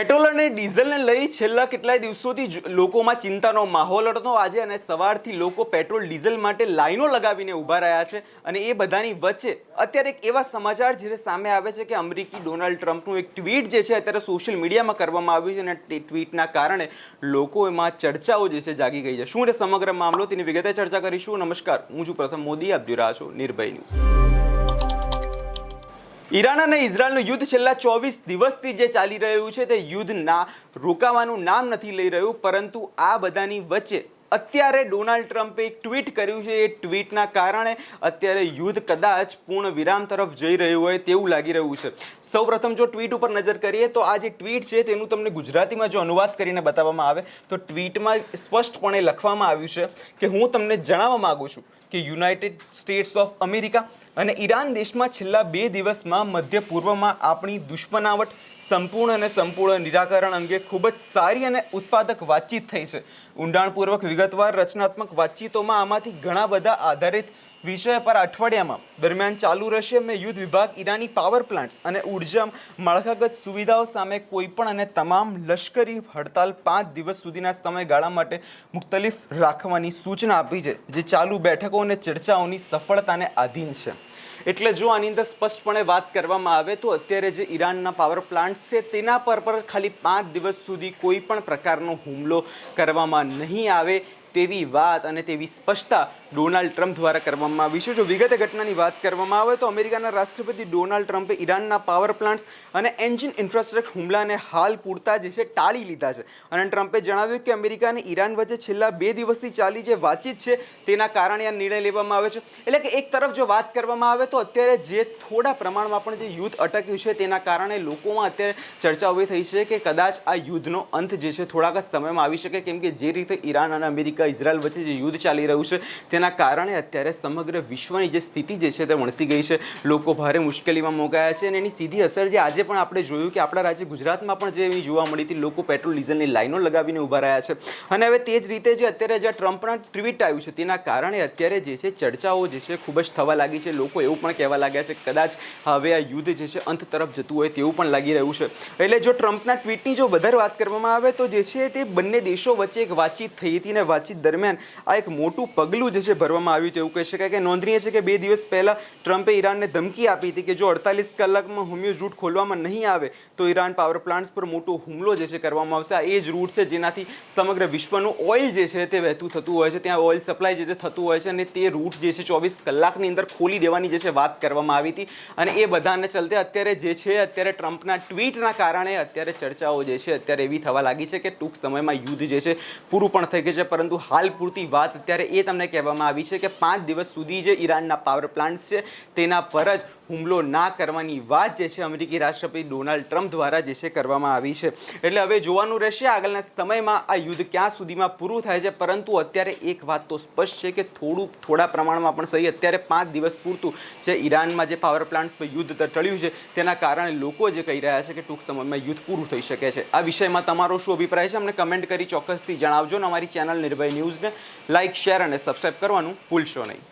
Petrol અને ડીઝલને લઈ છેલ્લા કેટલાય દિવસોથી લોકોમાં ચિંતાનો માહોલ હતો આજે અને સવારથી લોકો પેટ્રોલ ડીઝલ માટે લાઈનો લગાવીને ઊભા રહ્યા છે અને એ બધાની વચ્ચે અત્યારે એક એવા સમાચાર જે સામે આવે છે કે અમેરિકી ડોનાલ્ડ ટ્રમ્પનું એક ટ્વીટ જે છે અત્યારે સોશિયલ મીડિયામાં કરવામાં આવ્યું છે અને તે ટ્વીટના કારણે લોકોમાં ચર્ચાઓ જે છે જાગી ગઈ છે। શું છે સમગ્ર મામલો તેની વિગતે ચર્ચા કરીશું। નમસ્કાર, હું છું પ્રથમ મોદી, આપ જોઈ રહ્યા છો નિર્ભય ન્યૂઝ। ઈરાન અને ઇઝરાયલનું યુદ્ધ છેલ્લા 24 દિવસથી જે ચાલી રહ્યું છે તે યુદ્ધના રોકાવાનું નામ નથી લઈ રહ્યું, પરંતુ આ બધાની વચ્ચે અત્યારે ડોનાલ્ડ ટ્રમ્પે એક ટ્વીટ કર્યું છે। એ ટ્વીટના કારણે અત્યારે યુદ્ધ કદાચ પૂર્ણ વિરામ તરફ જઈ રહ્યું હોય તેવું લાગી રહ્યું છે। સૌપ્રથમ જો ટ્વીટ ઉપર નજર કરીએ તો આ જે ટ્વીટ છે તેનું તમને ગુજરાતીમાં જો અનુવાદ કરીને બતાવવામાં આવે તો ટ્વીટમાં સ્પષ્ટપણે લખવામાં આવ્યું છે કે હું તમને જણાવવા માંગુ છું કે યુનાઇટેડ સ્ટેટ્સ ઓફ અમેરિકા અને ઈરાન દેશમાં છેલ્લા 2 દિવસમાં મધ્ય પૂર્વમાં આપણી દુશ્મનાવટ સંપૂર્ણ અને સંપૂર્ણ નિરાકરણ અંગે ખૂબ જ સારી અને ઉત્પાદક વાતચીત થઈ છે। ઊંડાણપૂર્વક વિગતવાર રચનાત્મક વાતચીતોમાં આમાંથી ઘણા બધા આધારિત વિષય પર અઠવાડિયામાં દરમિયાન ચાલુ રહેશે। મેં યુદ્ધ વિભાગ, ઈરાની પાવર પ્લાન્ટ્સ અને ઉર્જા માળખાગત સુવિધાઓ સામે કોઈપણ અને તમામ લશ્કરી હડતાલ 5 દિવસ સુધીના સમયગાળા માટે મુખ્તલિફ રાખવાની સૂચના આપી છે, જે ચાલુ બેઠકો અને ચર્ચાઓની સફળતાને આધીન છે। એટલે જો આની અંદર સ્પષ્ટપણે વાત કરવામાં આવે તો અત્યારે જે ઈરાનના પાવર પ્લાન્ટ છે તેના પર ખાલી 5 દિવસ સુધી કોઈ પણ પ્રકારનો હુમલો કરવામાં નહીં આવે તેવી વાત અને તેવી સ્પષ્ટતા ડોનાલ્ડ ટ્રમ્પ દ્વારા કરવામાં આવી છે। જો વિગતે ઘટનાની વાત કરવામાં આવે તો અમેરિકાના રાષ્ટ્રપતિ ડોનાલ્ડ ટ્રમ્પે ઈરાનના પાવર પ્લાન્ટ્સ અને એન્જિન ઇન્ફ્રાસ્ટ્રક્ચર હુમલાને હાલ પૂરતા જે છે ટાળી લીધા છે અને ટ્રમ્પે જણાવ્યું કે અમેરિકા અને ઈરાન વચ્ચે છેલ્લા 2 દિવસથી ચાલી જે વાતચીત છે તેના કારણે આ નિર્ણય લેવામાં આવે છે। એટલે કે એક તરફ જો વાત કરવામાં આવે તો અત્યારે જે થોડા પ્રમાણમાં પણ જે યુદ્ધ અટક્યું છે તેના કારણે લોકોમાં અત્યારે ચર્ચા ઊભી થઈ છે કે કદાચ આ યુદ્ધનો અંત જે છે થોડાક જ સમયમાં આવી શકે, કેમ કે જે રીતે ઈરાન અને અમેરિકા ઇઝરાયલ વચ્ચે જે યુદ્ધ ચાલી રહ્યું છે તેના કારણે અત્યારે સમગ્ર વિશ્વની જે સ્થિતિ જે છે તે વણસી ગઈ છે। લોકો ભારે મુશ્કેલીમાં મુકાયા છે અને એની સીધી અસર જે આજે પણ આપણે જોયું કે આપણા રાજ્ય ગુજરાતમાં પણ જે એવી જોવા મળી હતી, લોકો પેટ્રોલ ડીઝલની લાઈનો લગાવીને ઊભા રહ્યા છે અને હવે તે જ રીતે જે અત્યારે જે ટ્રમ્પના ટ્વીટ આવ્યું છે તેના કારણે અત્યારે જે છે ચર્ચાઓ જે છે ખૂબ જ થવા લાગી છે। લોકો એવું પણ કહેવા લાગ્યા છે કે કદાચ હવે આ યુદ્ધ જે છે અંત તરફ જતું હોય તેવું પણ લાગી રહ્યું છે। એટલે જો ટ્રમ્પના ટ્વીટની જો વધારે વાત કરવામાં આવે તો જે છે તે બંને દેશો વચ્ચે એક વાતચીત થઈ હતી અને વાતચીત દરમિયાન આ એક મોટું પગલું જે છે ભરવામાં આવ્યું તેવું કહી શકાય। કે નોંધનીય છે કે 2 દિવસ પહેલા ટ્રમ્પે ઈરાનને ધમકી આપી હતી કે જો 48 કલાકમાં હોર્મુઝ રૂટ ખોલવામાં નહીં આવે તો ઈરાન પાવર પ્લાન્ટ્સ પર મોટો હુમલો જે છે કરવામાં આવશે। આ એ જ રૂટ છે જેનાથી સમગ્ર વિશ્વનું ઓઇલ જે છે તે વહેતું થતું હોય છે, ત્યાં ઓઇલ સપ્લાય જે છે થતું હોય છે અને તે રૂટ જે છે 24 કલાકની અંદર ખોલી દેવાની જે છે વાત કરવામાં આવી હતી અને એ બધાને ચલતે અત્યારે જે છે અત્યારે ટ્રમ્પના ટ્વીટના કારણે અત્યારે ચર્ચાઓ જે છે અત્યારે એવી થવા લાગી છે કે ટૂંક સમયમાં યુદ્ધ જે છે પૂરું પણ થઈ ગયું છે, પરંતુ હાલ પૂરતી વાત અત્યારે એ તમને કહેવામાં આવી છે કે 5 દિવસ સુધી જે ઈરાનના પાવર પ્લાન્ટ્સ છે તેના પર જ હુમલો ના કરવાની વાત જે છે અમેરિકી રાષ્ટ્રપતિ ડોનાલ્ડ ટ્રમ્પ દ્વારા જે છે કરવામાં આવી છે। એટલે હવે જોવાનું રહેશે આગળના સમયમાં આ યુદ્ધ ક્યાં સુધીમાં પૂરું થાય છે, પરંતુ અત્યારે એક વાત તો સ્પષ્ટ છે કે થોડા પ્રમાણમાં પણ સહી અત્યારે 5 દિવસ પૂરતું જે ઈરાનમાં જે પાવર પ્લાન્ટ્સ પર યુદ્ધ ટળ્યું છે તેના કારણે લોકો જે કહી રહ્યા છે કે ટૂંક સમયમાં યુદ્ધ પૂરું થઈ શકે છે। આ વિષયમાં તમારો શું અભિપ્રાય છે અમને કમેન્ટ કરી ચોક્કસથી જણાવજો અને અમારી ચેનલ નિર્ભય ન્યૂઝને લાઇક, શેર અને સબસ્ક્રાઇબ કરવાનું ભૂલશો નહીં।